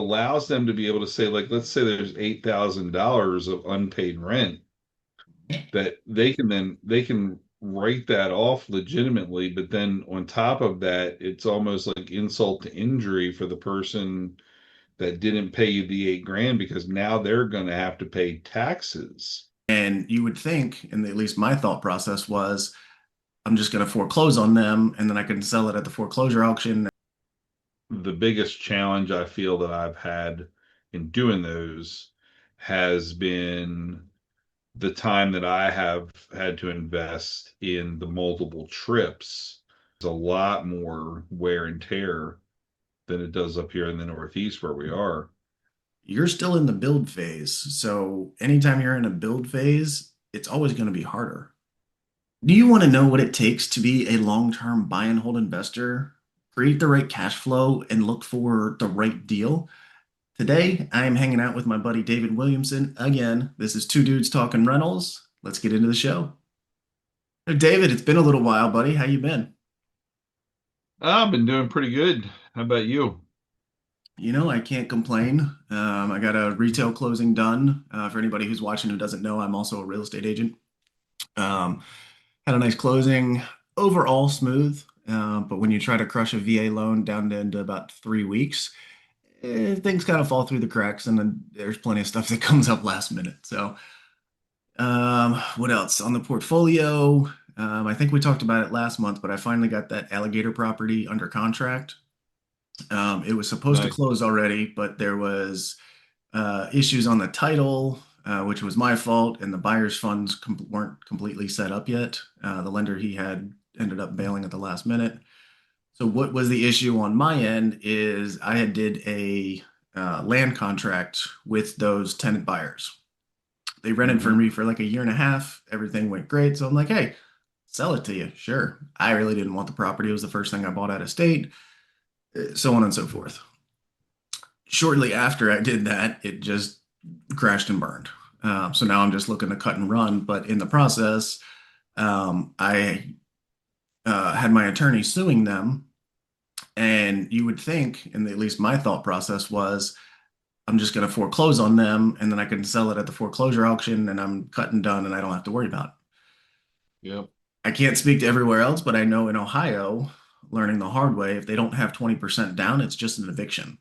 allows them to be able to say, like, let's say there's $8,000 of unpaid rent that they can write that off legitimately, but then on top of that, it's almost like insult to injury for the person that didn't pay you the 8 grand because now they're going to have to pay taxes. And you would think, and at least my thought process was, I'm just going to foreclose on them and then I can sell it at the foreclosure auction. The biggest challenge I feel that I've had in doing those has been the time that I have had to invest in the multiple trips. It's a lot more wear and tear than it does up here in the Northeast where we are. You're still in the build phase. So anytime you're in a build phase, it's always going to be harder. Do you want to know what it takes to be a long-term buy and hold investor? Create the right cash flow and look for the right deal. Today, I am hanging out with my buddy David Williamson. Again, this is Two Dudes Talking Rentals. Let's get into the show. Hey, David, it's been a little while, buddy. How you been? I've been doing pretty good. How about you? I can't complain. I got a retail closing done. For anybody who's watching who doesn't know, I'm also a real estate agent. Um, Had a nice closing, overall smooth. But when you try to crush a VA loan down to into about 3 weeks, things kind of fall through the cracks, and then there's plenty of stuff that comes up last minute. So, what else on the portfolio? I think we talked about it last month, but I finally got that Alligator property under contract. It was supposed to Nice. close already, but there was issues on the title, which was my fault, and the buyer's funds weren't completely set up yet. The lender he had ended up bailing at the last minute. So what was the issue on my end is I had did a land contract with those tenant buyers. They rented for Hmm. me for like a year and a half. Everything went great. So I'm like, hey, sell it to you. Sure. I really didn't want the property. It was the first thing I bought out of state, so on and so forth. Shortly after I did that, it just crashed and burned. So now I'm just looking to cut and run. But in the process, I had my attorney suing them. And you would think, and at least my thought process was, I'm just going to foreclose on them and then I can sell it at the foreclosure auction and I'm cut and done and I don't have to worry about it. Yep. I can't speak to everywhere else, but I know in Ohio, learning the hard way, if they don't have 20% down, it's just an eviction.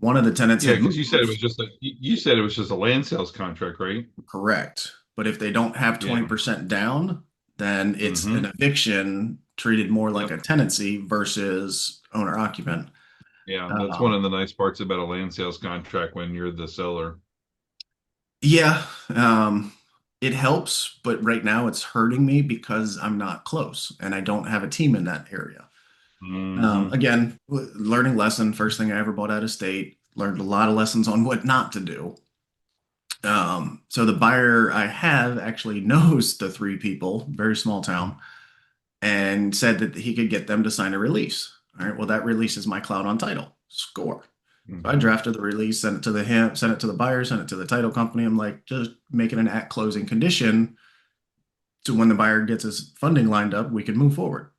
One of the tenants Yeah, had because you said it moved. was just like you said it was just a land sales contract, right? Correct. But if they don't have Yeah. 20% down, then it's an Hmm. eviction treated more like Yep. a tenancy versus owner occupant. Yeah, that's one Um, of the nice parts about a land sales contract when you're the seller. yeah, it helps, but right now it's hurting me because I'm not close and I don't have a team in that area. Hmm. Again, learning lesson, first thing I ever bought out of state, learned a lot of lessons on what not to do. So the buyer I have actually knows the three people, very small town, and said that he could get them to sign a release. All right, well, that release is my cloud on title. Score. So I Hmm. drafted the release, sent it to the him, sent it to the buyer, sent it to the title company. I'm like, just make it an at closing condition. So when the buyer gets his funding lined up, we can move forward.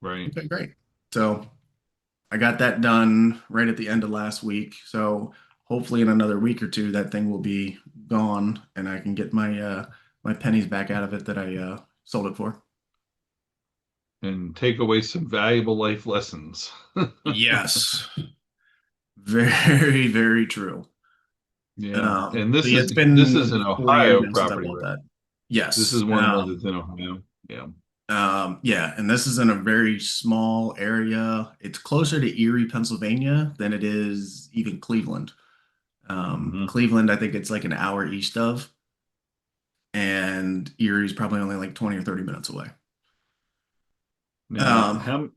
Right. Okay, great. So I got that done right at the end of last week. So hopefully in another week or two, that thing will be gone and I can get my pennies back out of it that I sold it for. And take away some valuable life lessons. Yes, very, very true. Yeah. And So this yeah, is it's this is been an 4 years Ohio now since I property, bought right? that. This is Yes. one of the ones that's in Ohio. Yeah. Yeah, and this is in a very small area. It's closer to Erie, Pennsylvania than it is even Cleveland. Hmm. Cleveland, I think it's like an hour east of, and Erie's probably only like 20 or 30 minutes away. Now, Um,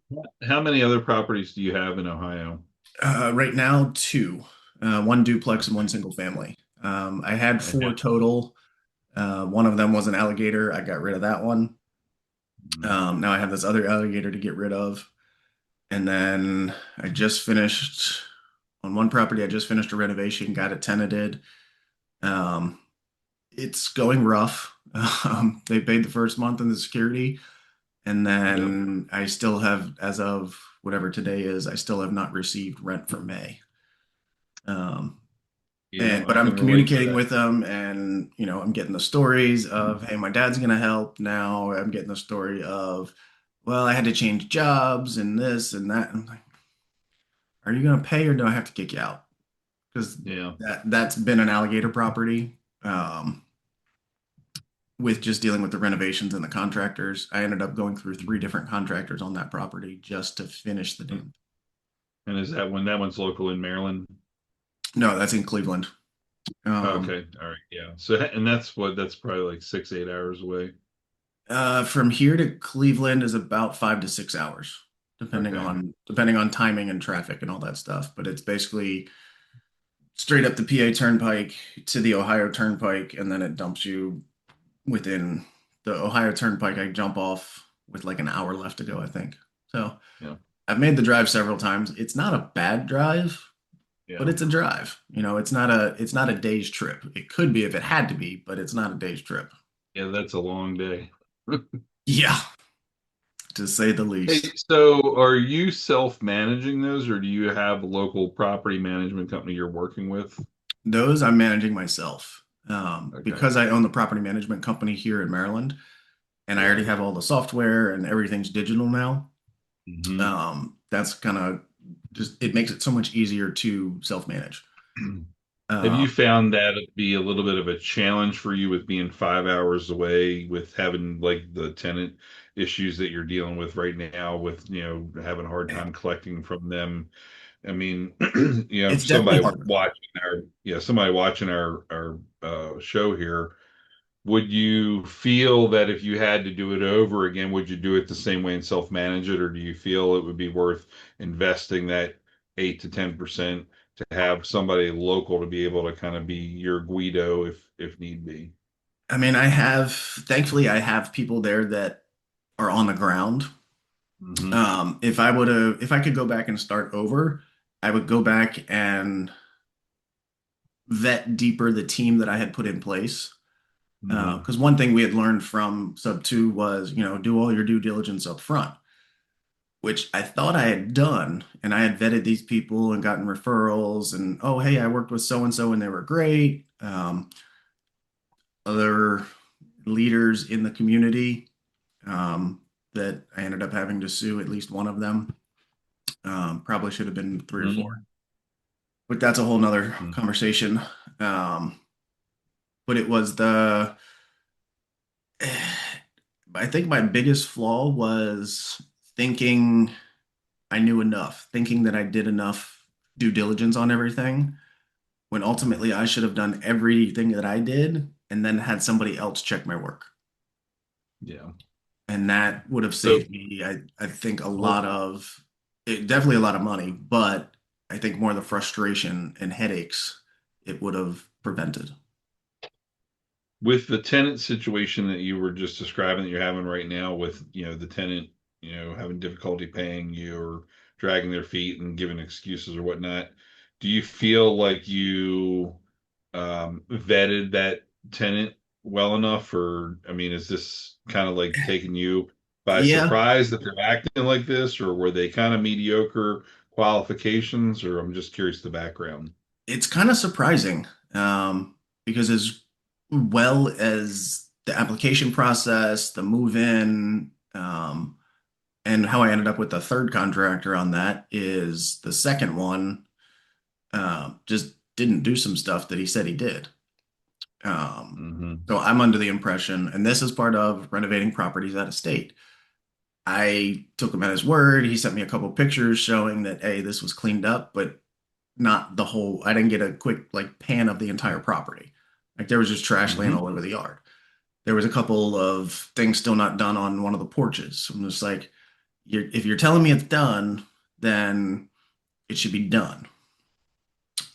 how many other properties do you have in Ohio? right now, two, one duplex and one Okay. single family. I had four Okay. total. One of them was an alligator. I got rid of that one. Mhm. Now I have this other alligator to get rid of. And then I just finished on one property, I just finished a renovation, got it tenanted. Um, it's going rough. They paid the first month in the security, and Yep. then I still have, as of whatever today is, I still have not received rent for May. Um, Yeah, but I I'm can relate to communicating that. with them, and I'm getting the stories Mhm. of, hey, my dad's gonna help now. I'm getting the story of, well, I had to change jobs and this and that. I'm like, are you gonna pay or do I have to kick you out? Because Yeah. that's been an alligator property. With just dealing with the renovations and the contractors, I ended up going through three Mhm. different contractors on that property just to finish the damn. And is that when that one's local in Maryland? No, that's in Cleveland. Um, Okay, all right, yeah. So, and that's probably like 6, 8 hours away. from here to Cleveland is about 5 to 6 hours, Okay. depending on timing and traffic and all that stuff. But it's basically straight up the PA Turnpike to the Ohio Turnpike, and then it dumps you within the Ohio Turnpike. I jump off with like an hour left to go, I think. So Yeah. I've made the drive several times. It's not a bad drive, but Yeah. it's a drive. It's not a day's trip. It could be if it had to be, but it's not a day's trip. Yeah, that's a long day. Yeah, to say the Hey, least. so are you self-managing those, or do you have a local property management company you're working with? Those I'm managing myself. Okay. Because I own the property management company here in Maryland, and I Yeah. already have all the software and everything's digital now. Hmm. That's kind of just it makes it so much easier to self-manage. Have Uh, you found that to be a little bit of a challenge for you with being 5 hours away, with having like the tenant issues that you're dealing with right now, with having a hard time collecting from them? I mean, it's definitely hard. somebody watching our show here, would you feel that if you had to do it over again, would you do it the same way and self-manage it, or do you feel it would be worth investing that 8 to 10% to have somebody local to be able to kind of be your Guido if need be? I mean, thankfully, I have people there that are on the ground. Hmm. If I could go back and start over, I would go back and vet deeper the team that I had put in place. Hmm. Because one thing we had learned from sub two was, do all your due diligence up front, which I thought I had done. And I had vetted these people and gotten referrals and, oh, hey, I worked with so and so and they were great. Other leaders in the community um, that I ended up having to sue at least one of them. Probably should have been three or four, Hmm. but that's a whole nother conversation. Um, but it was I think my biggest flaw was thinking I knew enough, thinking that I did enough due diligence on everything, when Yeah. ultimately I should have done everything that I did and then had somebody else check my work. Yeah. And that would have So, saved me, I think, well, definitely a lot of money, but I think more the frustration and headaches it would have prevented. with the tenant situation that you were just describing that you're having right now, with the tenant having difficulty paying you or dragging their feet and giving excuses or whatnot, do you feel like you vetted that tenant well enough? Or I mean, is this kind of like taking you by Yeah, surprise that they're acting like this, or were they kind of mediocre qualifications? Or I'm just curious the background. it's kind of surprising because as well as the application process, the move in, and how I ended up with the third contractor on that is the second one just didn't do some stuff that he said he did. Um, Hmm. so I'm under the impression, and this is part of renovating properties out of state. I took him at his word. He sent me a couple pictures showing that, hey, this was cleaned up, but not the whole. I didn't get a quick like pan of the entire property. Like there was just trash laying Hmm. all over the yard. There was a couple of things still not done on one of the porches. I'm just like, if you're telling me it's done, then it should be done.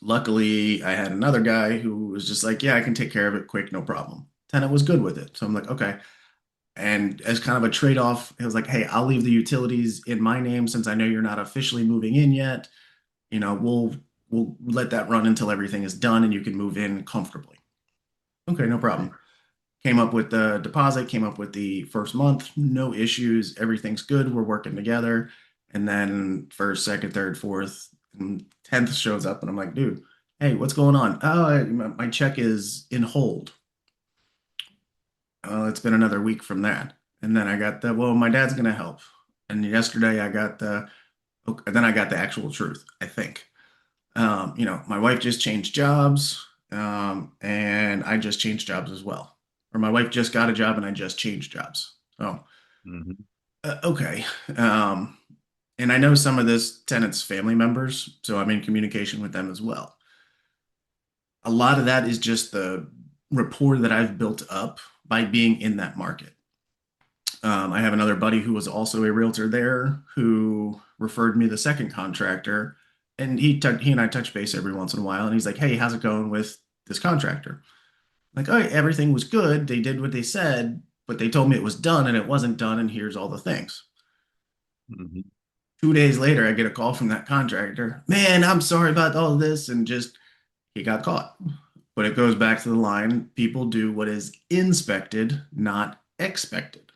Luckily, I had another guy who was just like, yeah, I can take care of it quick, no problem. Tenant was good with it. So I'm like, okay. And as kind of a trade-off, it was like, hey, I'll leave the utilities in my name since I know you're not officially moving in yet. We'll let that run until everything is done and you can move in comfortably. Okay, no problem. Came up with the deposit, came up with the first month, no issues, everything's good, we're working together. And then first, second, third, fourth, and 10th shows up, and I'm like, dude, Hey, what's going on? Oh, my check is in hold. It's been another week from that. And then I got well, my dad's gonna help. And yesterday I got okay, then I got the actual truth, I think. My wife just changed jobs, and I just changed jobs as well. Or my wife just got a job and I just changed jobs. So, Hmm. okay. Um, and I know some of this tenant's family members, so I'm in communication with them as well. A lot of that is just the rapport that I've built up by being in that market. I have another buddy who was also a realtor there who referred me the second contractor, and he and I touch base every once in a while, and he's like, "Hey, how's it going with this contractor?" Like, "Oh, everything was good. They did what they said, but they told me it was done, and it wasn't done, and here's all the things." Hmm. 2 days later, I get a call from that contractor. Man, I'm sorry about all this, and just he got caught. But it goes back to the line: people do what is inspected, not expected.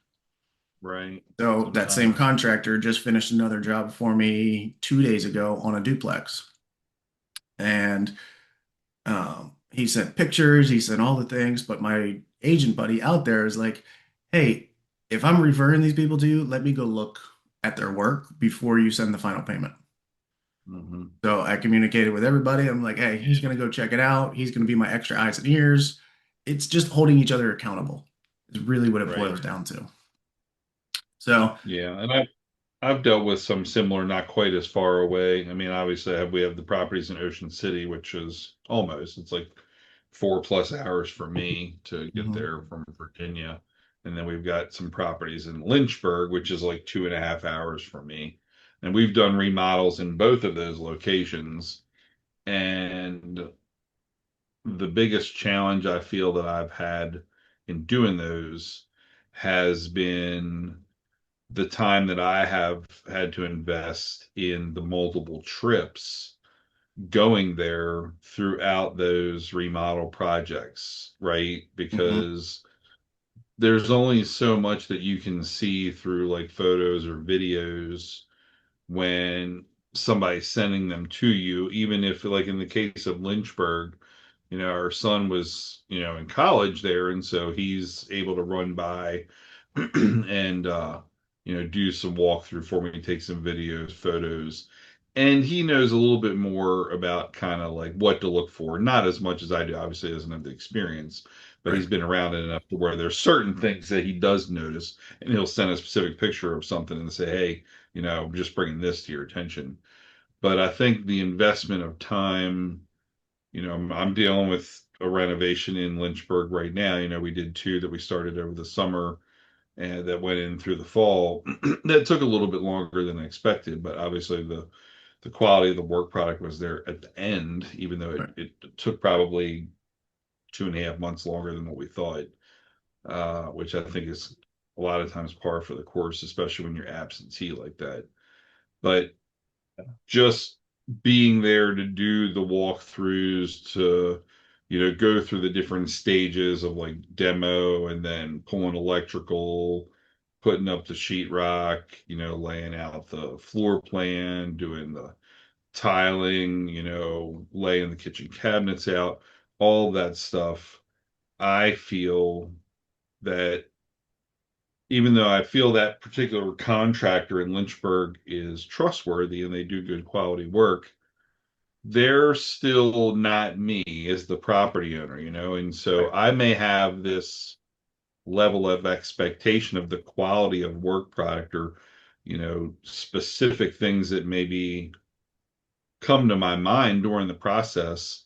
Right. So that same Sometimes. contractor just finished another job for me 2 days ago on a duplex. And he sent pictures, he sent all the things, but my agent buddy out there is like, hey, if I'm referring these people to you, let me go look at their work before you send the final payment. Hmm. So I communicated with everybody. I'm like, hey, he's going to go check it out. He's going to be my extra eyes and ears. It's just holding each other accountable, is really what it Right. boils down to. So, Yeah. And I've dealt with some similar, not quite as far away. I mean, obviously, we have the properties in Ocean City, which is almost, it's like 4+ hours for me to get mhm, there from Virginia. And then we've got some properties in Lynchburg, which is like 2.5 hours for me. And we've done remodels in both of those locations. And the biggest challenge I feel that I've had in doing those has been the time that I have had to invest in the multiple trips going there throughout those remodel projects, right? mhm, Because there's only so much that you can see through like photos or videos when somebody's sending them to you, even if, like in the case of Lynchburg, our son was, in college there, and so he's able to run by and do some walkthrough for me, take some videos, photos. And he knows a little bit more about kind of like what to look for. Not as much as I do, obviously, he doesn't have the experience, but right. he's been around it enough to where there's certain things that he does notice, and he'll send a specific picture of something and say, "Hey, just bringing this to your attention." But I think the investment of time, I'm dealing with a renovation in Lynchburg right now. We did two that we started over the summer and that went in through the fall. That took a little bit longer than I expected, but obviously the quality of the work product was there at the end, even though Right. it took probably 2.5 months longer than what we thought, which I think is a lot of times par for the course, especially when you're absentee like that. But just being there to do the walkthroughs, to go through the different stages of like demo and then pulling electrical, putting up the sheetrock, laying out the floor plan, doing the tiling, laying the kitchen cabinets out, all that stuff. I feel that even though I feel that particular contractor in Lynchburg is trustworthy and they do good quality work, they're still not me as the property owner, and so Right. I may have this level of expectation of the quality of work product, or specific things that maybe come to my mind during the process,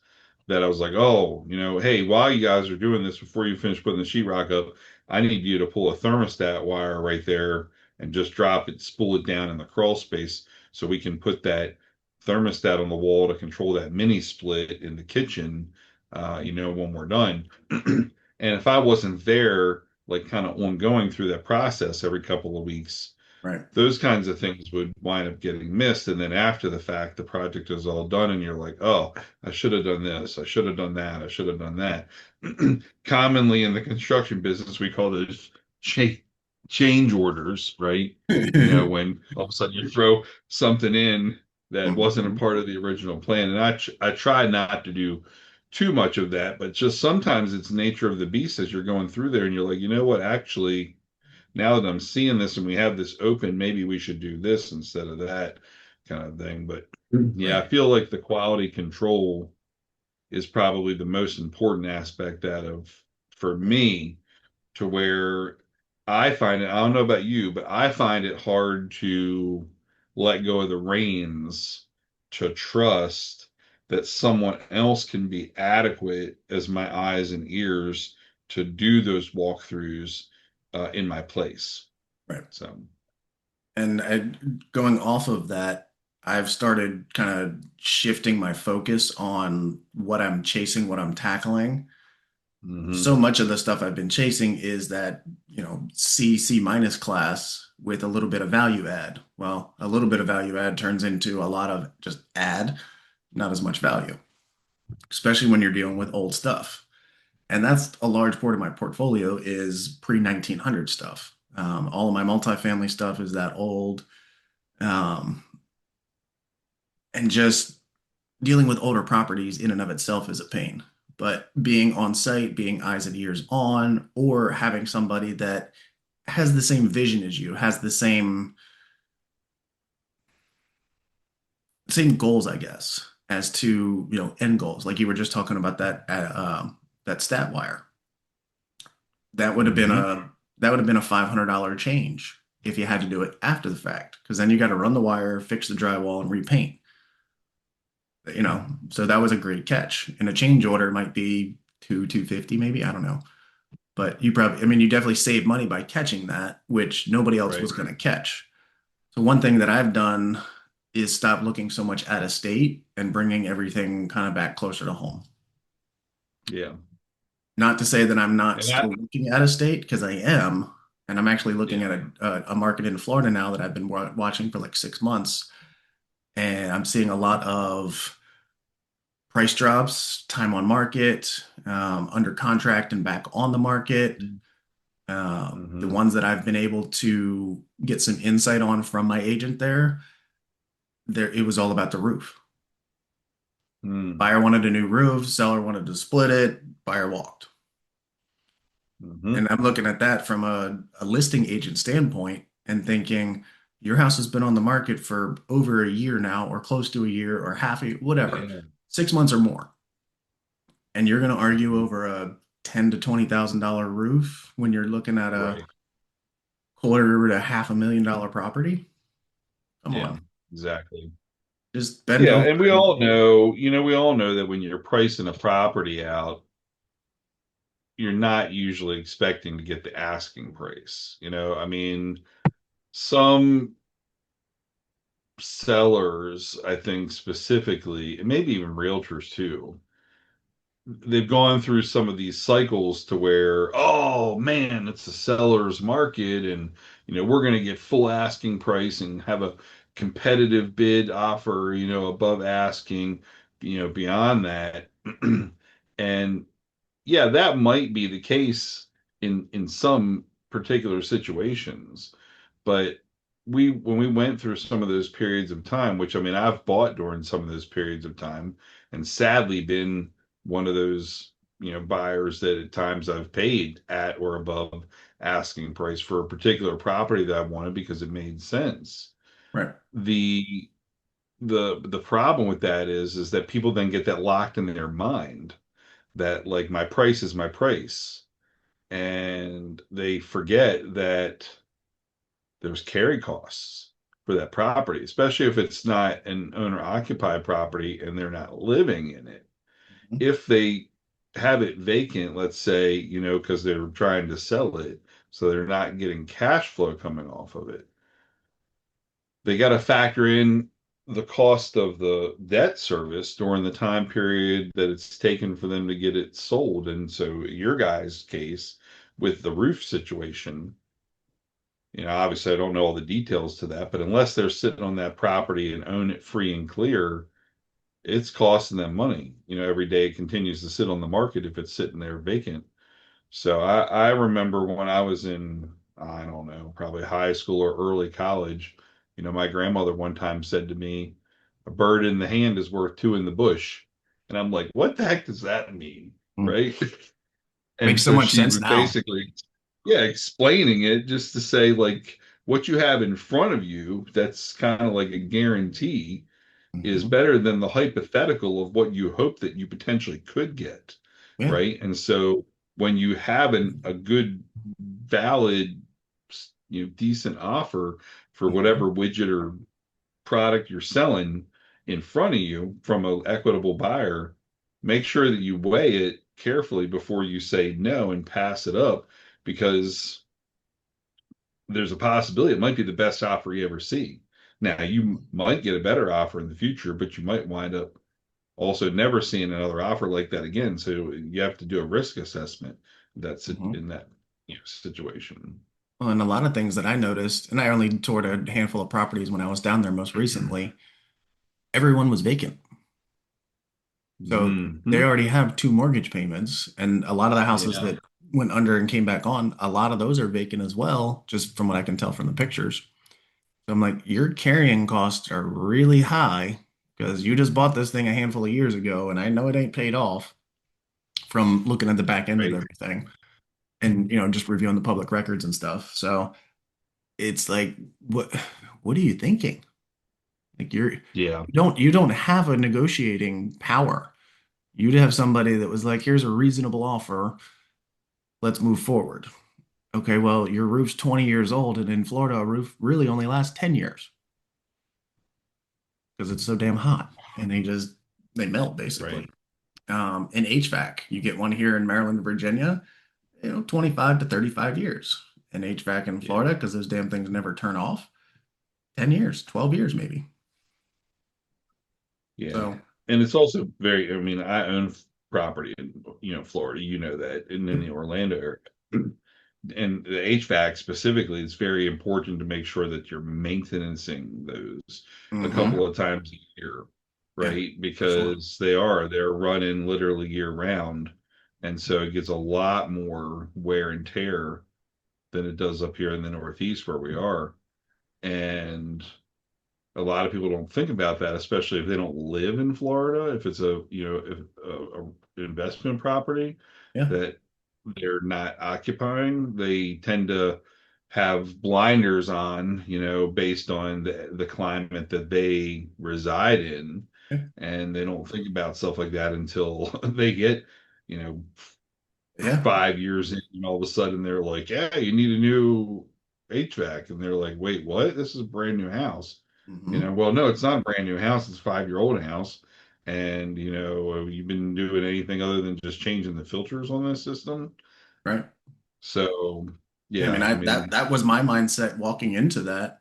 that I was like, oh, hey, while you guys are doing this, before you finish putting the sheetrock up, I need you to pull a thermostat wire right there and just drop it, spool it down in the crawl space so we can put that thermostat on the wall to control that mini split in the kitchen, when we're done. And if I wasn't there, like kind of ongoing through that process every couple of weeks, Right. those kinds of things would wind up getting missed. And then after the fact, the project is all done, and you're like, oh, I should have done this. I should have done that. I should have done that. Commonly in the construction business, we call those change orders, right? When all of a sudden you throw something in that wasn't a Mhm. part of the original plan. And I try not to do too much of that, but just sometimes it's nature of the beast as you're going through there and you're like, you know what, actually, now that I'm seeing this and we have this open, maybe we should do this instead of that kind of thing. But yeah, Right. I feel like the quality control is probably the most important aspect out of for me to where I find it, I don't know about you, but I find it hard to let go of the reins to trust that someone else can be adequate as my eyes and ears to do those walkthroughs in my place. Right. So, Going off of that, I've started kind of shifting my focus on what I'm chasing, what I'm tackling. hmm So much of the stuff I've been chasing is that, C minus class with a little bit of value add. Well, a little bit of value add turns into a lot of just add, not as much value, especially when you're dealing with old stuff. And that's a large part of my portfolio is pre-1900 stuff. All of my multifamily stuff is that old. Um, and just dealing with older properties in and of itself is a pain. But being on site, being eyes and ears on, or having somebody that has the same vision as you, has the same goals, I guess, as to end goals. Like you were just talking about that stat wire. That would have been hmm a $500 change if you had to do it after the fact, because then you got to run the wire, fix the drywall, and repaint. So that was a great catch. And a change order might be 250 maybe, I don't know. But I mean, you definitely save money by catching that, which nobody else was right. going to catch. So one thing that I've done is stop looking so much at a state and bringing everything kind of back closer to home. Yeah. Not to say that I'm not And that, still looking at a state, because I am, and I'm actually looking yeah. at a market in Florida now that I've been watching for like 6 months, and I'm seeing a lot of price drops, time on market, under contract and back on the market. The hmm ones that I've been able to get some insight on from my agent there it was all about the roof. hmm Buyer wanted a new roof, seller wanted to split it, buyer walked. hmm And I'm looking at that from a listing agent standpoint and thinking, your house has been on the market for over a year now, or close to a year, or half a year, whatever, Yeah. 6 months or more. And you're going to argue Mhm. over a $10,000 to $20,000 roof when you're looking at a Right. quarter to $500,000 property? Come Yeah. on, Exactly. just bend Yeah, over. and we all know, we all know that when you're pricing a property out, you're not usually expecting to get the asking price. I mean, some sellers, I think specifically, and maybe even realtors too, they've gone through some of these cycles to where, oh man, it's a seller's market, and we're going to get full asking price and have a competitive bid offer, above asking, beyond that. And yeah, that might be the case in some particular situations, but when we went through some of those periods of time, which I mean, I've bought during some of those periods of time, and sadly been one of those buyers that at times I've paid at or above asking price for a particular property that I wanted because it made sense. Right. The the problem with that is that people then get that locked in their mind that like my price is my price, and they forget that there's carry costs for that property, especially if it's not an owner occupied property and they're not living in it. Mhm. If they have it vacant, let's say, because they're trying to sell it, so they're not getting cash flow coming off of it, they got to factor in the cost of the debt service during the time period that it's taken for them to get it sold. And so, your guys' case with the roof situation, obviously, I don't know all the details to that, but unless they're sitting on that property and own it free and clear, it's costing them money. Every day it continues to sit on the market if it's sitting there vacant. So I remember when I was in, I don't know, probably high school or early college, my grandmother one time said to me, a bird in the hand is worth two in the bush. And I'm like, what the heck does that mean? Mm. Right. And Makes so so much she sense was now. basically, yeah, explaining it just to say, like, what you have in front of you, that's kind of like a guarantee, is Hmm. better than the hypothetical of what you hope that you potentially could get. Yeah. Right. And so when you have a good, valid, decent offer for Hmm. whatever widget or product you're selling in front of you from an equitable buyer, make sure that you weigh it carefully before you say no and pass it up, because there's a possibility it might be the best offer you ever see. Now, you might get a better offer in the future, but you might wind up also never seeing another offer like that again. So you have to do a risk assessment that's Hmm. in that situation. Well, and a lot of things that I noticed, and I only toured a handful of properties when I was down there most recently, everyone was vacant. So they Hmm. already have two mortgage payments, and a lot of the houses Yeah. that went under and came back on, a lot of those are vacant as well, just from what I can tell from the pictures. So I'm like, your carrying costs are really high because you just bought this thing a handful of years ago, and I know it ain't paid off from looking at the back end of Right. everything and just reviewing the public records and stuff. So it's like, what are you thinking? Like Yeah. you don't have a negotiating power. You'd have somebody that was like, here's a reasonable offer. Let's move forward. Okay, well, your roof's 20 years old, and in Florida, a roof really only lasts 10 years because it's so damn hot and they melt basically. Right. In HVAC, you get one here in Maryland, Virginia, 25 to 35 years. In HVAC in Yeah. Florida, because those damn things never turn off, 10 years, 12 years maybe. Yeah. So, And it's also very, I mean, I own property in, Florida, that, and in the Orlando area. And the HVAC specifically, it's very important to make sure that you're maintaining those a hmm, couple of times a year, yeah, right? for sure. Because they're running literally year round. And so it gets a lot more wear and tear than it does up here in the Northeast where we are. And a lot of people don't think about that, especially if they don't live in Florida. If it's if a investment property Yeah, that they're not occupying, they tend to have blinders on, based on the climate that they reside in. yeah, And they don't think about stuff like that until they get, you know, yeah. 5 years in, and all of a sudden they're like, yeah, you need a new HVAC. And they're like, wait, what? This is a brand new house. Hmm. Well, no, it's not a brand new house. It's a 5-year-old house. And, you've been doing anything other than just changing the filters on this system. Right. So, Yeah, I yeah, mean, I that mean, that was my mindset walking into that.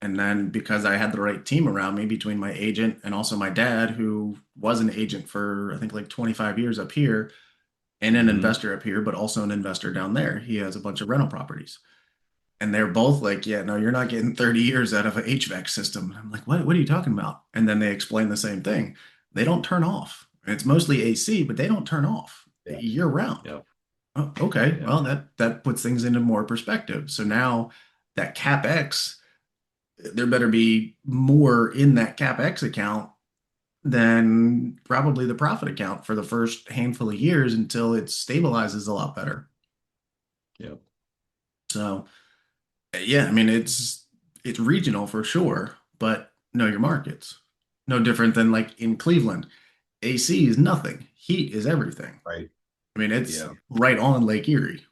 And then because I had the right team around me between my agent and also my dad, who was an agent for I think like 25 years up here and an mhm, investor up here, but also an investor down there. He has a bunch of rental properties. And they're both like, yeah, no, you're not getting 30 years out of an HVAC system. I'm like, what are you talking about? And then they explain the same thing. They don't turn off. It's mostly AC, but they don't turn off yeah, year round. yeah, Oh, okay. yeah, Well, that puts things into more perspective. So now that CapEx, there better be more in that CapEx account than probably the profit account for the first handful of years until it stabilizes a lot better. yeah, So, yeah, I mean it's regional for sure, but know your markets. No different than like in Cleveland. AC is nothing. Heat is everything. right, I mean, it's yeah, right on Lake Erie.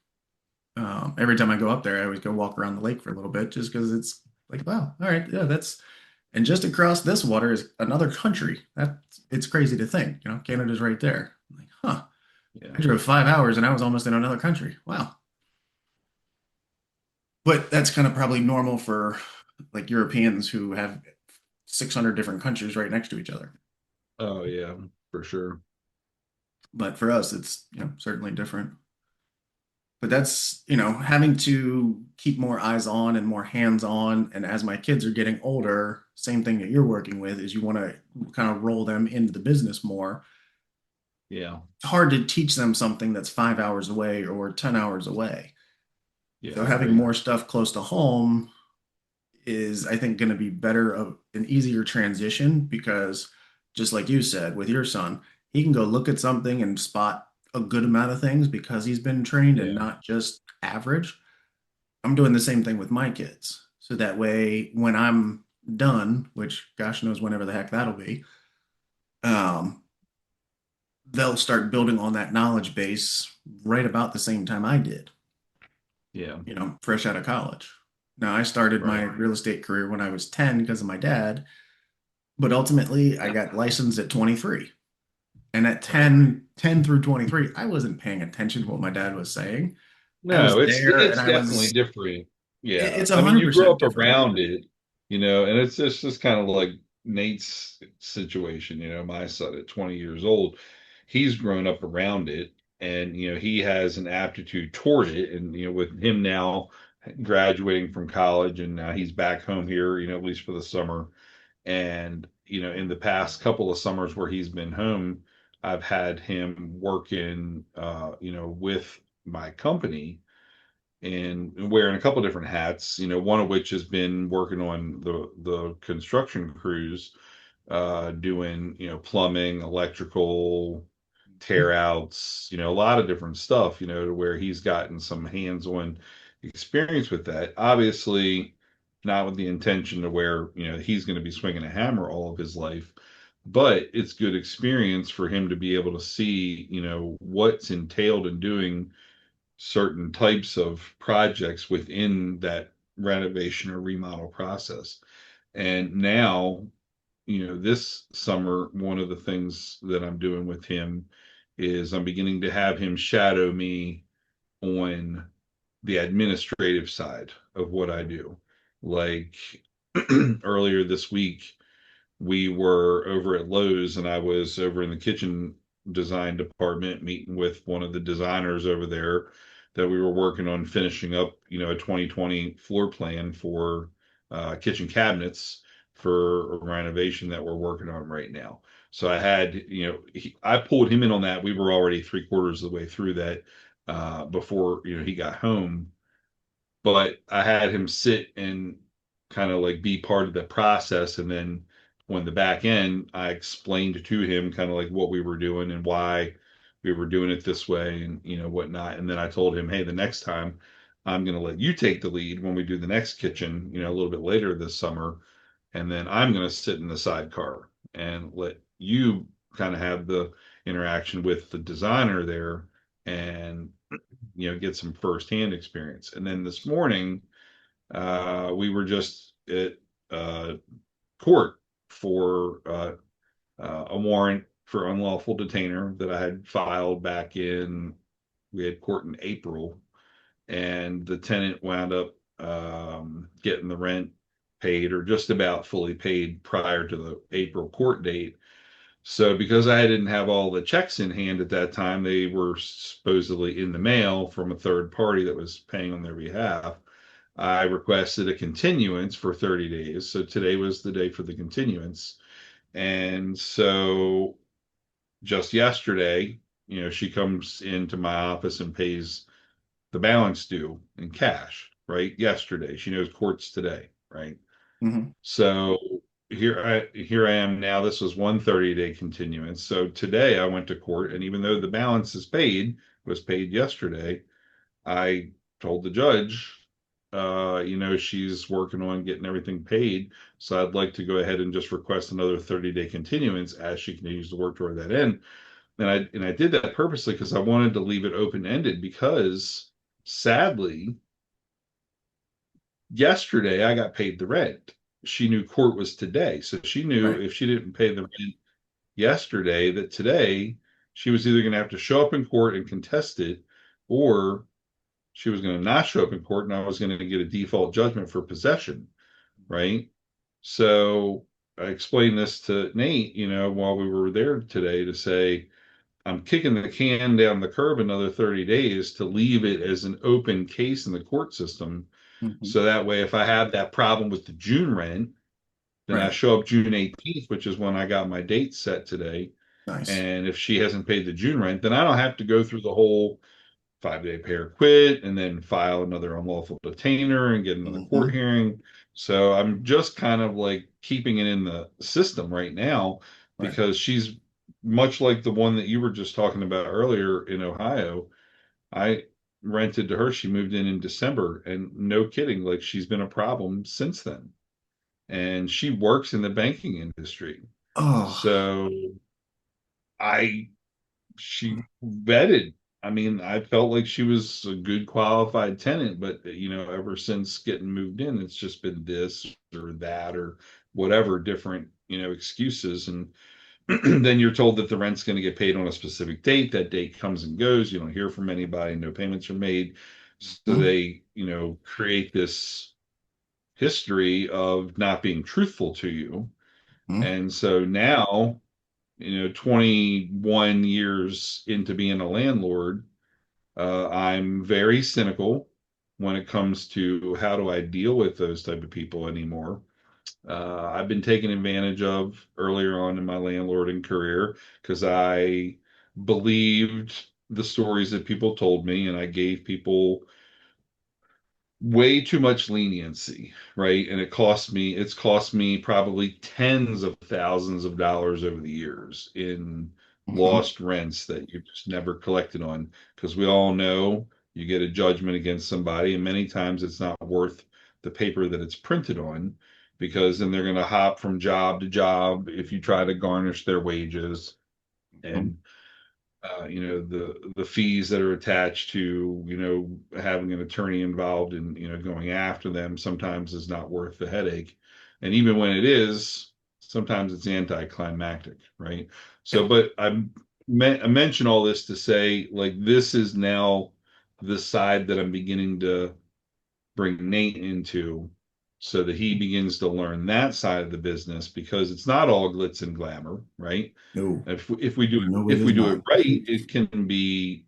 Every time I go up there, I always go walk around the lake for a little bit just because it's like, wow, all right, yeah, that's and just across this water is another country. It's crazy to think, Canada's right there. I'm like, huh, yeah, I drove 5 hours and I was almost in another country. Wow. But that's kind of probably normal for like Europeans who have 600 different countries right next to each other. oh yeah, for sure, But for us, it's, certainly different. But that's, having to keep more eyes on and more hands on. And as my kids are getting older, same thing that you're working with is you want to kind of roll them into the business more. yeah, It's hard to teach them something that's 5 hours away or 10 hours away. yeah, So I having agree. more stuff close to home is, I think, going to be better of an easier transition because just like you said with your son, he can go look at something and spot a good amount of things because he's been trained and Yeah. not just average. I'm doing the same thing with my kids. So that way, when I'm done, which gosh knows whenever the heck that'll be, um, they'll start building on that knowledge base right about the same time I did, Yeah. fresh out of college. Now, I started my Right. real estate career when I was 10 because of my dad, but ultimately I got licensed at 23. And at Right. 10 through 23, I wasn't paying attention to what my dad was saying. I was No, there and it's I definitely was, different. Yeah. it's I mean, you grew 100% up different. around it, and it's just kind of like Nate's situation, my son at 20 years old, he's grown up around it and he has an aptitude toward it. And with him now graduating from college and now he's back home here, at least for the summer. And, in the past couple of summers where he's been home, I've had him working, with my company and wearing a couple different hats, one of which has been working on the construction crews, doing, plumbing, electrical, tear outs, a lot of different stuff, to where he's gotten some hands-on experience with that. Obviously, not with the intention to where, he's going to be swinging a hammer all of his life, but it's good experience for him to be able to see, what's entailed in doing certain types of projects within that renovation or remodel process. And now, this summer, one of the things that I'm doing with him is I'm beginning to have him shadow me on the administrative side of what I do. Like earlier this week, we were over at Lowe's and I was over in the kitchen design department meeting with one of the designers over there that we were working on finishing up, a 2020 floor plan for kitchen cabinets for a renovation that we're working on right now. So I had, I pulled him in on that. We were already three-quarters of the way through that before, he got home, but I had him sit and kind of like be part of the process. And then on the back end, I explained to him kind of like what we were doing and why we were doing it this way and, whatnot. And then I told him, hey, the next time I'm going to let you take the lead when we do the next kitchen, a little bit later this summer. And then I'm going to sit in the sidecar and let you kind of have the interaction with the designer there and get some firsthand experience. And then this morning, we were just at uh, court for a warrant for unlawful detainer that I had filed back in. We had court in April, and the tenant wound up getting the rent paid or just about fully paid prior to the April court date. So because I didn't have all the checks in hand at that time, they were supposedly in the mail from a third party that was paying on their behalf. I requested a continuance for 30 days. So today was the day for the continuance. And so just yesterday, she comes into my office and pays the balance due in cash, right? Yesterday. She knows court's today, right? Mhm. So here I am now. This was one 30-day continuance. So today I went to court, and even though the balance is paid, was paid yesterday, I told the judge, she's working on getting everything paid. So I'd like to go ahead and just request another 30-day continuance as she continues to work toward that end. And I did that purposely because I wanted to leave it open-ended because sadly, yesterday I got paid the rent. She knew court was today. So she knew Right. if she didn't pay the rent yesterday, that today she was either going to have to show up in court and contest it, or she was going to not show up in court and I was going to get a default judgment for possession, right? So I explained this to Nate, while we were there today to say, I'm kicking the can down the curb another 30 days to leave it as an open case in the court system. Mhm. So that way, if I have that problem with the June rent, then I Right. show up June 18th, which is when I got my date set today. Nice. And if she hasn't paid the June rent, then I don't have to go through the whole 5-day pay or quit and then file another unlawful detainer and get another court Mhm. hearing. So I'm just kind of like keeping it in the system right now Right. because she's much like the one that you were just talking about earlier in Ohio. I rented to her. She moved in December, and no kidding, like she's been a problem since then. And she works in the banking industry. Oh, So I she vetted. I mean, I felt like she was a good qualified tenant, but ever since getting moved in, it's just been this or that or whatever different, excuses. And then you're told that the rent's going to get paid on a specific date. That date comes and goes. You don't hear from anybody. No payments are made. So mhm, they, create this history of not being truthful to you. mhm, And so now, 21 years into being a landlord, I'm very cynical when it comes to how do I deal with those type of people anymore. I've been taken advantage of earlier on in my landlording career because I believed the stories that people told me, and I gave people way too much leniency, right? And it's cost me probably tens of thousands of dollars over the years in mhm, lost rents that you just never collected on. Because we all know you get a judgment against somebody, and many times it's not worth the paper that it's printed on, because then they're going to hop from job to job if you try to garnish their wages. mhm, And the fees that are attached to having an attorney involved in going after them sometimes is not worth the headache, and even when it is, sometimes it's anticlimactic, right? yep, So, but I mention all this to say, like, this is now the side that I'm beginning to bring Nate into, so that he begins to learn that side of the business, because it's not all glitz and glamour, right? no, no, it If is we do not. it right, it can be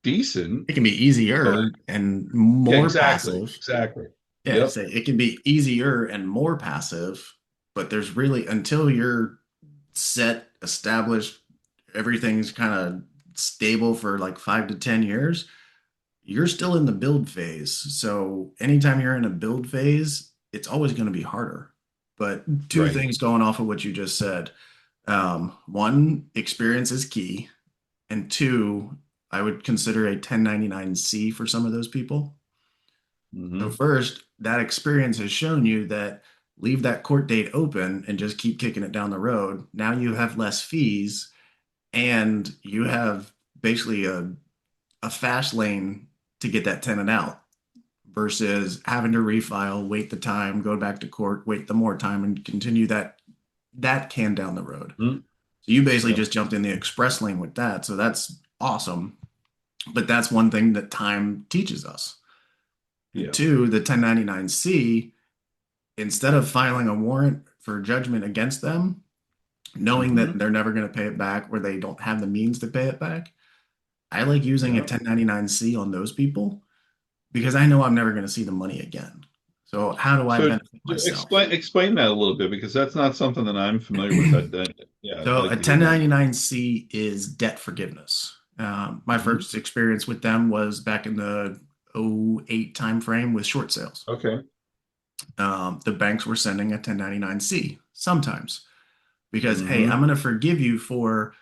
decent, It can be but easier and yeah, more exactly, passive. exactly. Yeah, Yep. say it can be easier and more passive, but there's really until you're set, established, everything's kind of stable for like 5 to 10 years, you're still in the build phase. So anytime you're in a build phase, it's always going to be harder. But two Right. things going off of what you just said. One, experience is key. And two, I would consider a 1099-C for some of those people. So Hmm. first, that experience has shown you that leave that court date open and just keep kicking it down the road. Now you have less fees and you have basically a fast lane to get that tenant out versus having to refile, wait the time, go back to court, wait the more time, and continue that can down the road. So you basically Yep. just jumped in the express lane with that. So that's awesome. But that's one thing that time teaches us. And Yeah. two, the 1099-C, instead of filing a warrant for judgment against them, knowing that Hmm. they're never going to pay it back or they don't have the means to pay it back, I like using a Yeah. 1099-C on those people because I know I'm never going to see the money again. So how do I So benefit myself? explain that a little bit, because that's not something that I'm familiar with. Yeah, I'd So a like to hear more. 1099-C is debt forgiveness. My Hmm. first experience with them was back in the '08 timeframe with short sales. Okay. The banks were sending a 1099-C sometimes because, hey, I'm Hmm. going to forgive you for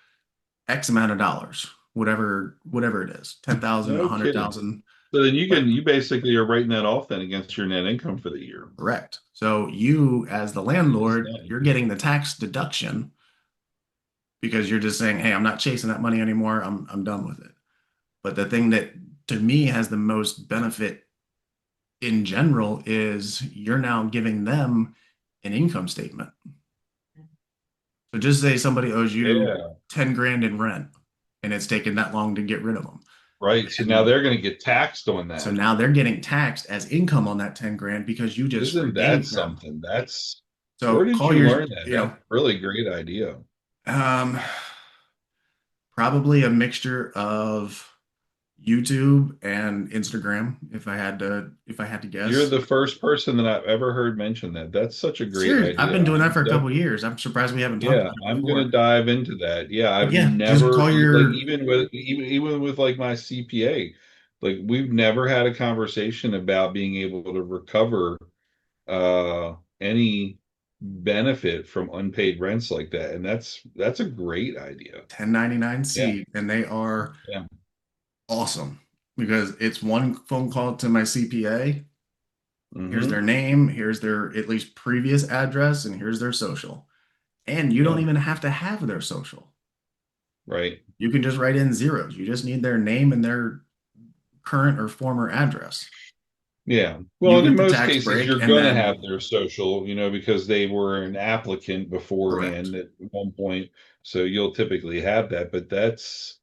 X amount of dollars, whatever it is, 10,000, No kidding. 100,000. So then But you basically are writing that off then against your net income for the year. correct. So you, as the That's landlord, nice. you're getting the tax deduction because you're just saying, hey, I'm not chasing that money anymore. I'm done with it. But the thing that to me has the most benefit in general is you're now giving them an income statement. So just say somebody owes you Yeah. 10 grand in rent and it's taken that long to get rid of them. Right. So now And they're going to get taxed on so that. now they're getting taxed as income on that 10 grand because you just Isn't that forgave them. something? That's So Where did call you your, learn that? you That's know, really great idea. um, probably a mixture of YouTube and Instagram if I had to You're guess. the first person that I've ever heard mention that. That's such a great Serious, I've idea. been doing that for a couple of years. I'm surprised we haven't talked Yeah, about it I'm gonna before. dive into that. Yeah, But I've yeah, just never call like your even with like my CPA, like we've never had a conversation about being able to recover any benefit from unpaid rents like that. And that's a great idea. 1099 Yeah. C, and they are Yeah. awesome because it's one phone call to my CPA. Here's their Hmm. name, here's their at least previous address, and here's their social. And you don't Yeah. even have to have their social. Right. You can just write in zeros. You just need their name and their current or former address. Yeah. Well, You and in get the most tax cases, break, you're and going to then have their social, because they were an applicant correct. beforehand at one point. So you'll typically have that. But that's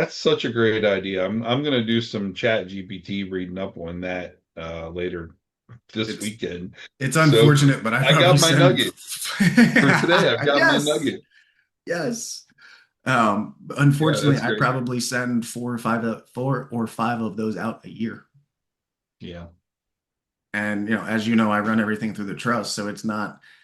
such a great idea. I'm going to do some chat GPT reading up on that later this It's weekend. it's So unfortunate, but I I probably got my send nugget for today. I've got my yes, nugget. yes. Yeah, Unfortunately, that's I great. probably send four or five of those out a year. Yeah. And as you know, I run everything through the trust, so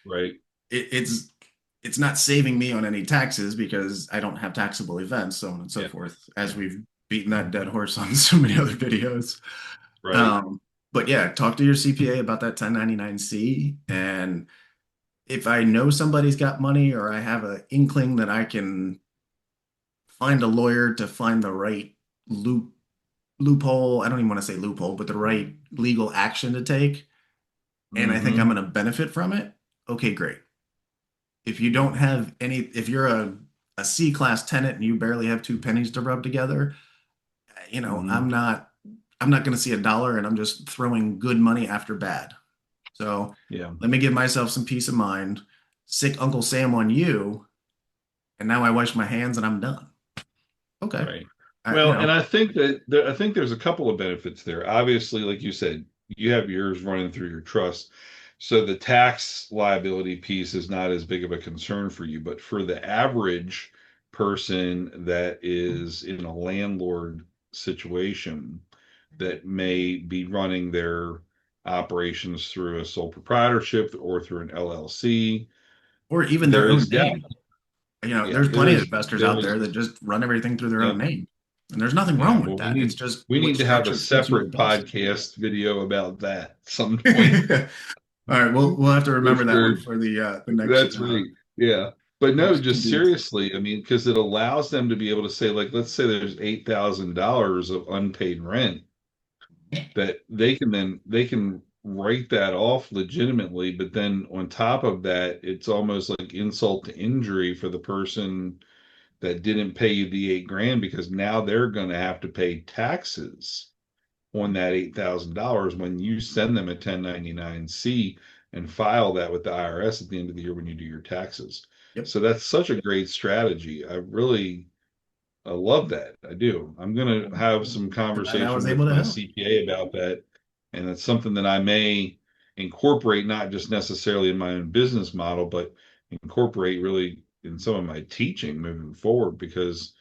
Right. it's not saving me on any taxes because I don't have taxable events, so on and so Yeah. forth, as Yeah. we've beaten that dead horse on so many other videos. Right. Um, but yeah, talk to your CPA about that 1099-C. And if I know somebody's got money or I have an inkling that I can find a lawyer to find the right loophole, I don't even want to say loophole, but the right legal action to take, and I think I'm Hmm. going to benefit from it, okay, great. If you don't have any, if you're a C class tenant and you barely have two pennies to rub together, Hmm. I'm not going to see a dollar, and I'm just throwing good money after bad. So Yeah. let me give myself some peace of mind. Sick Uncle Sam on you, and now I wash my hands and I'm done. Okay. Right. I, you Well, and know, I think that I think there's a couple of benefits there. Obviously, like you said, you have yours running through your trust. So the tax liability piece is not as big of a concern for you. But for the average person that is in a landlord situation that may be running their operations through a sole proprietorship or through an LLC, or even their there own is name. definitely, yeah, There's plenty of investors there out is, there that just run everything through their yeah. own name. And there's nothing Yeah, wrong with well, we that. It's need just we what need to have a structure fits you the separate best. podcast video about that at some point All right, we'll have to for remember that one sure. for the next That's right. Yeah. But no, next just convene. seriously, I mean, because it allows them to be able to say, like, let's say there's $8,000 of unpaid rent that they can write that off legitimately, but then on top of that, it's almost like insult to injury for the person that didn't pay you the 8 grand because now they're going to have to pay taxes on that $8,000 when you send them a 1099-C and file that with the IRS at the end of the year when you do your taxes. Yep. So that's such a great strategy. I love that. I do. I'm going to have some Glad I was conversation able with to my help. CPA about that. And it's something that I may incorporate, not just necessarily in my own business model, but incorporate really in some of my teaching moving forward because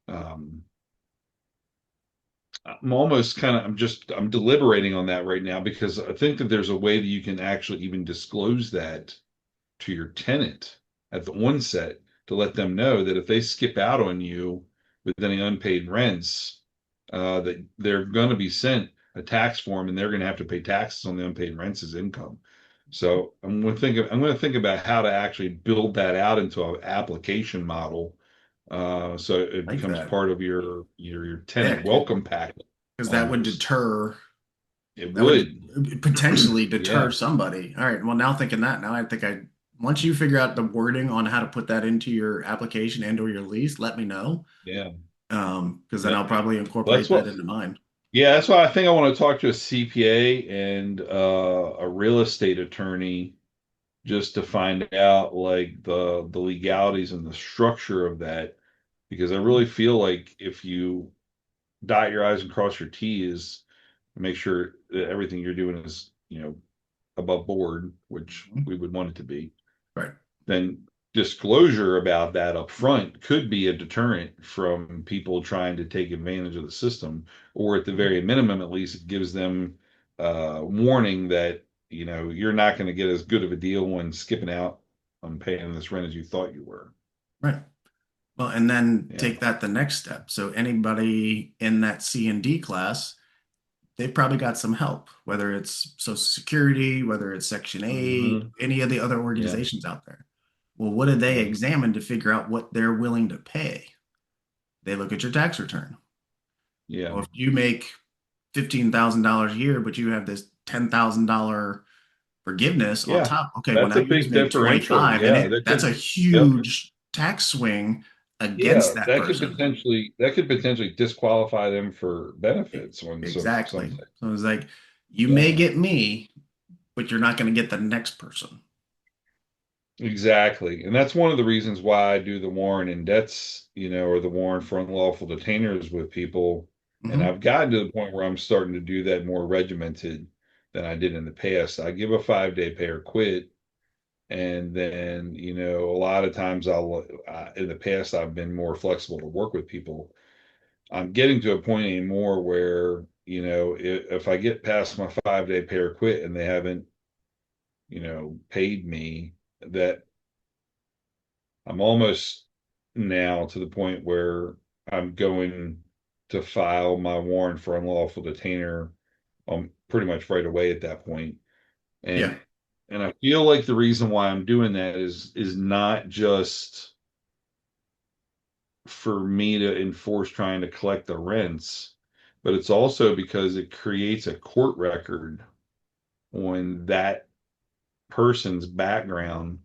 um, I'm deliberating on that right now because I think that there's a way that you can actually even disclose that to your tenant at the onset to let them know that if they skip out on you with any unpaid rents, that they're going to be sent a tax form and they're going to have to pay taxes on the unpaid rents as income. So I'm going to think about how to actually build that out into an application model, so it Like becomes that. part of your Yeah, tenant welcome pack because almost. It that would would. potentially Yeah. deter somebody. All right. Well, now thinking that, now I think once you figure out the wording on how to put that into your application and or your lease, let me know. Yeah. Because then Yeah. I'll probably Well, that's incorporate that what, into mine. yeah, that's why I think I want to talk to a CPA and a real estate attorney just to find out like the legalities and the structure of that. Because I really feel like if you dot your I's and cross your T's, make sure that everything you're doing is, above board, which Mhm. we would want it to be, Right. then disclosure about that up front could be a deterrent from people trying to take advantage of the system, or at the very minimum, at least it gives them warning that you're not going to get as good of a deal when skipping out on paying this rent as you thought you were. Right. Well, and then Yeah. take that the next step. So anybody in that C and D class, they've probably got some help, whether it's Social Security, whether it's Section 8, Hmm. any of the other Yeah. organizations out there. Well, what do they Right. examine to figure out what they're willing to pay? They look at your tax return. Yeah. Well, if you make $15,000 a year, but you have this $10,000 forgiveness on Yeah. top, okay, well That's now a you just big made differential. 25 and Yeah. it That that's a could, yep. huge tax swing against Yeah. that person. That could potentially disqualify them for E- benefits on Exactly. something. So it's like you may Yeah. get me, but you're not going to get the next person. Exactly. And that's one of the reasons why I do the warrant in debts, or the warrant for unlawful detainers with people. And Hmm. I've gotten to the point where I'm starting to do that more regimented than I did in the past. I give a 5-day pay or quit. And then, a lot of times in the past, I've been more flexible to work with people. I'm getting to a point anymore where, if I get past my 5-day pay or quit and they haven't, paid me, that I'm almost now to the point where I'm going to file my warrant for unlawful detainer pretty much right away at that point. Yeah. And I feel like the reason why I'm doing that is not just for me to enforce trying to collect the rents, but it's also because it creates a court record on that person's background.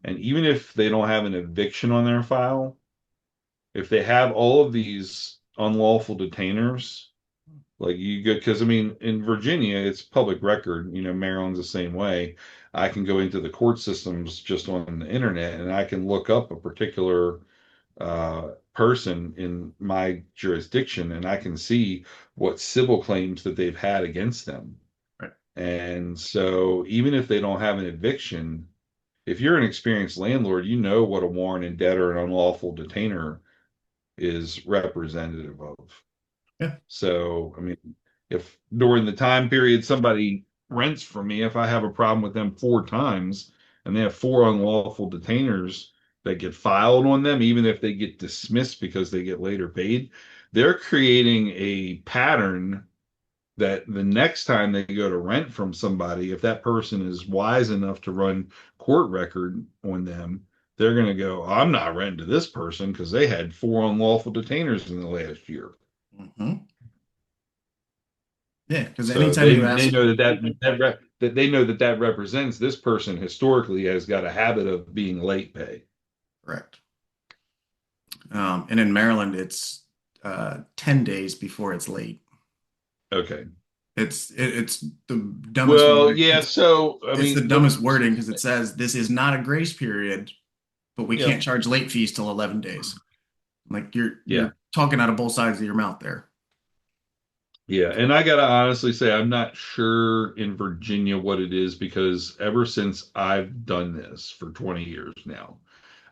And even if they don't have an eviction on their file, if they have all of these unlawful detainers, like you go, because I mean, in Virginia, it's public record. Maryland's the same way. I can go into the court systems just on the internet and I can look up a particular person in my jurisdiction and I can see what civil claims that they've had against them. Right. And so, even if they don't have an eviction, if you're an experienced landlord, you know what a warrant in debt or an unlawful detainer is representative of. Yeah. So, I mean, if during the time period somebody rents from me, if I have a problem with them 4 times and they have 4 unlawful detainers that get filed on them, even if they get dismissed because they get later paid, they're creating a pattern that the next time they go to rent from somebody, if that person is wise enough to run court record on them, they're going to go, I'm not renting to this person because they had 4 unlawful detainers in the last year. Hmm. Yeah, because So anytime you they ask, know that they know that represents this person historically has got a habit of being late pay. correct. And in Maryland, it's 10 days before it's late. Okay. It's the dumbest Well, word. yeah. So I It's the mean, dumbest wording because it says this is not a grace period, but we yeah, can't charge late fees till 11 days. Like yeah, you're talking out of both sides of your mouth there. yeah. And I gotta honestly say, I'm not sure in Virginia what it is because ever since I've done this for 20 years now,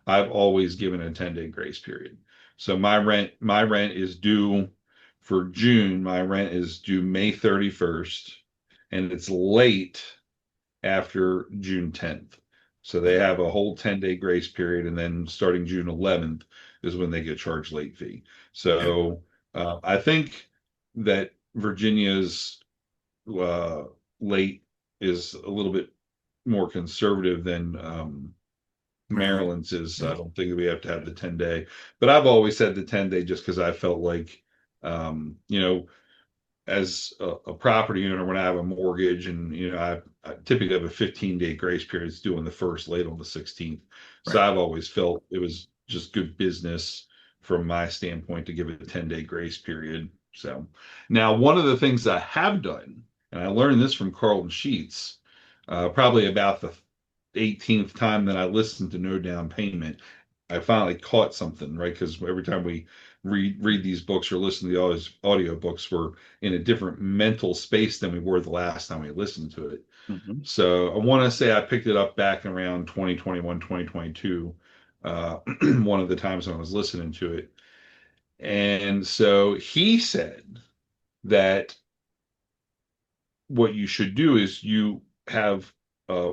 I've always given a 10-day grace period. So my rent is due for June. My rent is due May 31st, and it's late after June 10th. So they have a whole 10-day grace period, and then starting June 11th is when they get charged late fee. Yeah. So I think that Virginia's uh, late is a little bit more conservative than Maryland. Maryland's is. Yeah. I don't think we have to have the 10-day, but I've always had the 10-day just because I felt like, you know, as a property owner, when I have a mortgage and, I typically have a 15-day grace period, it's due on the first, late on the 16th. So Right. I've always felt it was just good business from my standpoint to give it a 10-day grace period. So now one of the things I have done, and I learned this from Carlton Sheets, probably about the 18th time that I listened to No Down Payment, I finally caught something, right? Because every time we read these books or listen to the audio books, we're in a different mental space than we were the last time we listened to it. Hmm. So I want to say I picked it up back around 2021, 2022, one of the times when I was listening to it. And so he said that what you should do is you have a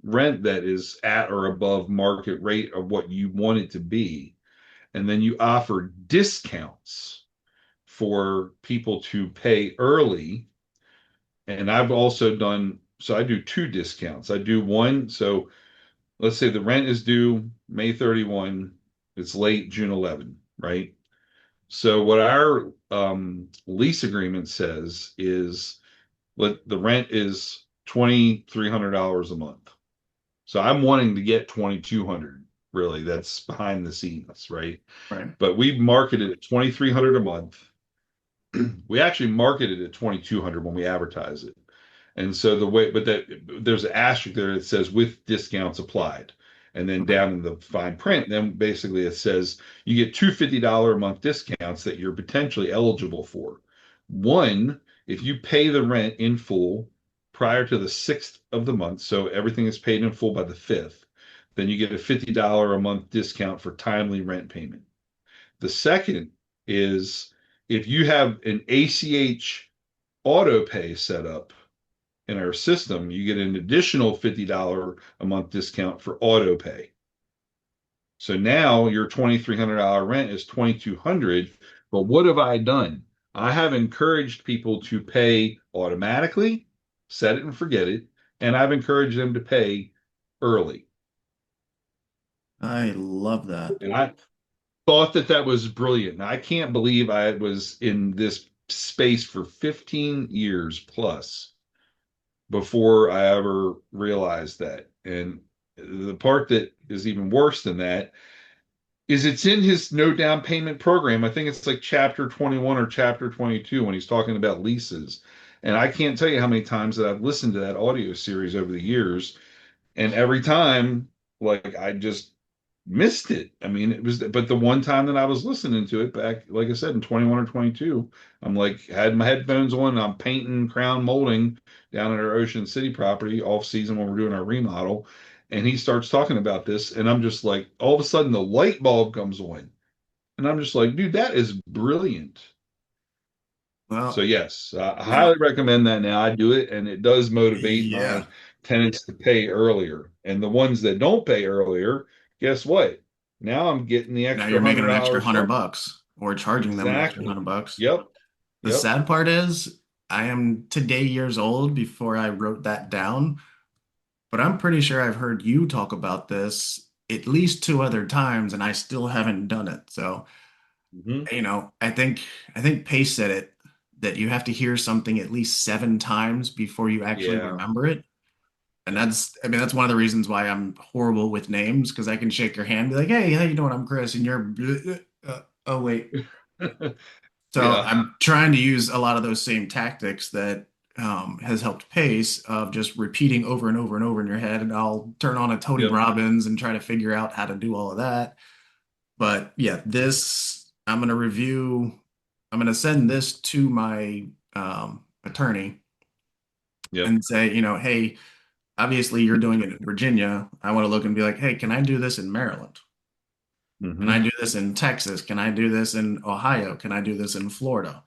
rent that is at or above market rate of what you want it to be, and then you offer discounts for people to pay early. And I've also done, so I do two discounts. I do one, so let's say the rent is due May 31, it's late June 11, right? So what our lease agreement says is the rent is $2,300 a month. So I'm wanting to get 2,200, really. That's behind the scenes, right? Right. But we marketed at 2,300 a month. We actually marketed at 2,200 when we advertise it. And so the way, but that there's an asterisk there that says with discounts applied. And then Okay. down in the fine print, then basically it says you get two $50 a month discounts that you're potentially eligible for. One, if you pay the rent in full prior to the 6th of the month, so everything is paid in full by the 5th, then you get a $50 a month discount for timely rent payment. The second is if you have an ACH auto pay set up in our system, you get an additional $50 a month discount for auto pay. So now your $2,300 rent is $2,200. But what have I done? I have encouraged people to pay automatically, set it and forget it, and I've encouraged them to pay early. I love that. And I thought that that was brilliant. Now, I can't believe I was in this space for 15 years plus before I ever realized that. And the part that is even worse than that is it's in his no down payment program. I think it's like chapter 21 or chapter 22 when he's talking about leases. And I can't tell you how many times that I've listened to that audio series over the years. And every time, like, I just missed it. I mean, it was, but the one time that I was listening to it back, like I said, in 21 or 22, I'm like, had my headphones on, and I'm painting crown molding down at our Ocean City property off season when we're doing our remodel. And he starts talking about this, and I'm just like, all of a sudden the light bulb comes on. And I'm just like, dude, that is brilliant. So Well, yes, I now, highly recommend that now. I do it, and it does motivate yeah. my tenants to pay earlier. And the ones that don't pay earlier, guess what? Now I'm getting the Now extra you're making hundred an extra dollars hundred charge. bucks or charging them an extra Exactly. $100. Yep. The Yep. sad part is I am today years old before I wrote that down, but I'm pretty sure I've heard you talk about this at least two other times and I still haven't done it. So, Hmm. I think Pace said it that you have to hear something at least seven times before you actually Yeah. remember it. And Yeah. that's one of the reasons why I'm horrible with names because I can shake your hand, and be like, "Hey, how you doing? I'm Chris," and you're, oh wait. So Yeah. I'm trying to use a lot of those same tactics that has helped Pace of just repeating over and over and over in your head. And I'll turn on a Tony Yep. Robbins and try to figure out how to do all of that. But yeah, this I'm going to review. I'm going to send this to my attorney Yep. and say, hey, obviously you're doing it in Virginia. I want to look and be like, hey, can I do this in Maryland? Can I Hmm. do this in Texas? Can I do this in Ohio? Can I do this in Florida?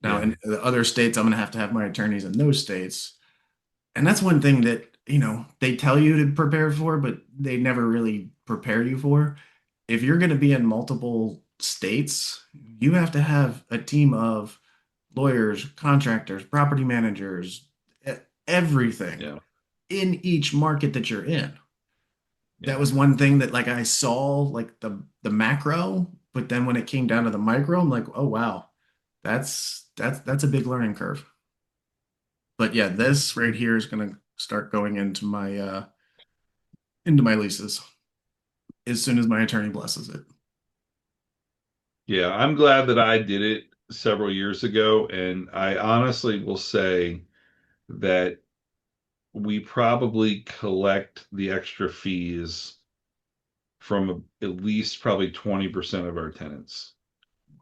Now, Yeah. in the other states, I'm going to have my attorneys in those states. And that's one thing that, they tell you to prepare for, but they never really prepare you for. If you're going to be in multiple states, you have to have a team of lawyers, contractors, property managers, everything Yeah. in each market that you're in. That Yeah. was one thing that like I saw like the macro, but then when it came down to the micro, I'm like, oh wow, that's a big learning curve. But yeah, this right here is gonna start going into my leases as soon as my attorney blesses it. Yeah. I'm glad that I did it several years ago. And I honestly will say that we probably collect the extra fees from at least probably 20% of our tenants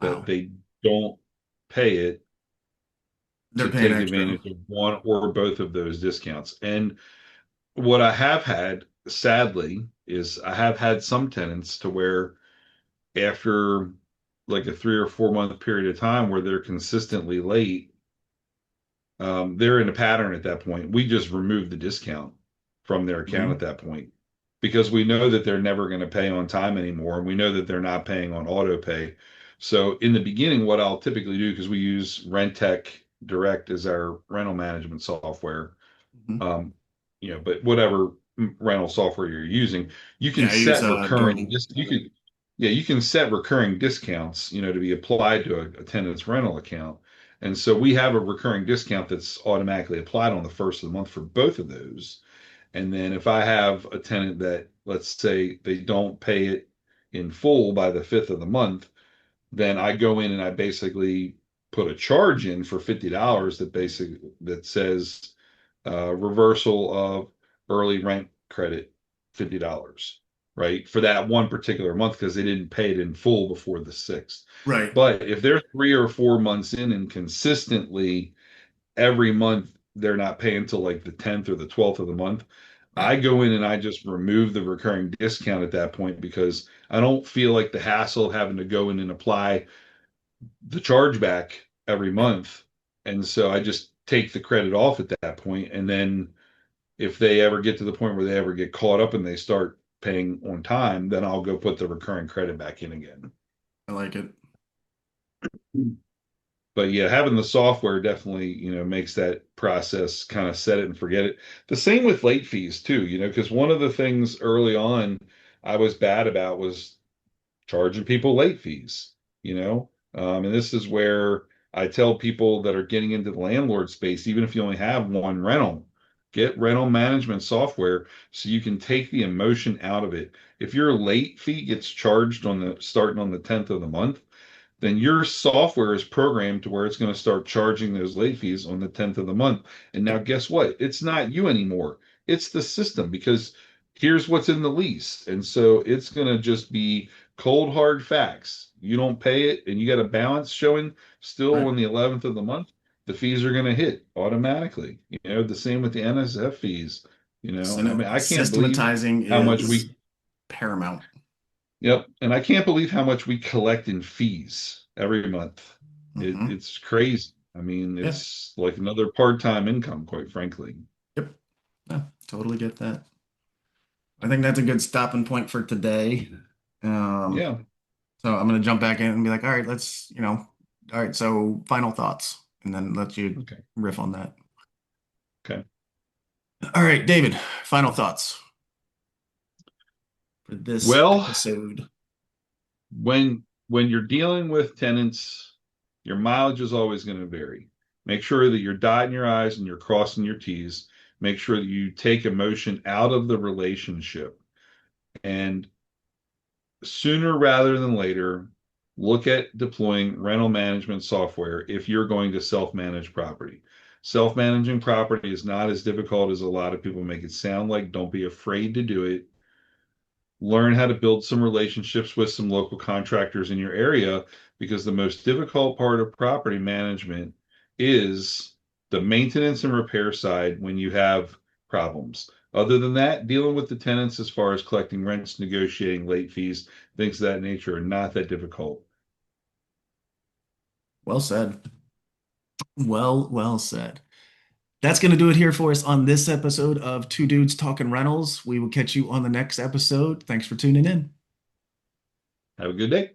that Wow. they don't pay it They're to paying take extra. advantage of one or both of those discounts. And what I have had, sadly, is I have had some tenants to where after like a 3 or 4 month period of time where they're consistently late, they're in a pattern at that point. We just remove the discount from their account at Mhm. that point because we know that they're never going to pay on time anymore. And we know that they're not paying on auto pay. So in the beginning, what I'll typically do, because we use Rentec Direct as our rental management software, Mhm. um, but whatever rental software you're using, you can Yeah, I use set recurring Durable. dis you could yeah, you can set recurring discounts, to be applied to a tenant's rental account. And so we have a recurring discount that's automatically applied on the first of the month for both of those. And then if I have a tenant that, let's say, they don't pay it in full by the fifth of the month, then I go in and I basically put a charge in for $50 that says reversal of early rent credit, $50, right? For that one particular month because they didn't pay it in full before the 6th. Right. But if they're 3 or 4 months in and consistently every month they're not paying until like the 10th or the 12th of the month, Right. I go in and I just remove the recurring discount at that point because I don't feel like the hassle of having to go in and apply the chargeback every Right. month. And so I just take the credit off at that point. And then if they ever get to the point where they ever get caught up and they start paying on time, then I'll go put the recurring credit back in again. I like it. But yeah, having the software definitely, makes that process kind of set it and forget it. The same with late fees too, because one of the things early on I was bad about was charging people late fees, and this is where I tell people that are getting into the landlord space, even if you only have one rental, get rental management software so you can take the emotion out of it. If your late fee gets charged on the starting on the 10th of the month, then your software is programmed to where it's going to start charging those late fees on the 10th of the month. And now, guess what? It's not you anymore. It's the system because here's what's in the lease. And so it's going to just be cold, hard facts. You don't pay it and you got a balance showing still Right. on the 11th of the month, the fees are going to hit automatically. The same with the NSF fees. I mean, I can't believe Systematizing how much is we paramount. Yep. And I can't believe how much we collect in fees every month. Hmm. It's crazy. I mean, Yeah. it's like another part-time income, quite frankly. Yep. Yeah, totally get that. I think that's a good stopping point for today. Um, Yeah. so I'm gonna jump back in and be like, all right, all right, so final thoughts, and then let you Okay. riff on that. Okay. All right, David, final thoughts for this Well, episode. when you're dealing with tenants, your mileage is always going to vary. Make sure that you're dotting your I's and you're crossing your T's. Make sure that you take emotion out of the relationship. And sooner rather than later, look at deploying rental management software if you're going to self-manage property. Self-managing property is not as difficult as a lot of people make it sound like. Don't be afraid to do it. Learn how to build some relationships with some local contractors in your area because the most difficult part of property management is the maintenance and repair side when you have problems. Other than that, dealing with the tenants as far as collecting rents, negotiating late fees, things of that nature are not that difficult. Well said. Well said. That's going to do it here for us on this episode of Two Dudes Talking Rentals. We will catch you on the next episode. Thanks for tuning in. Have a good day.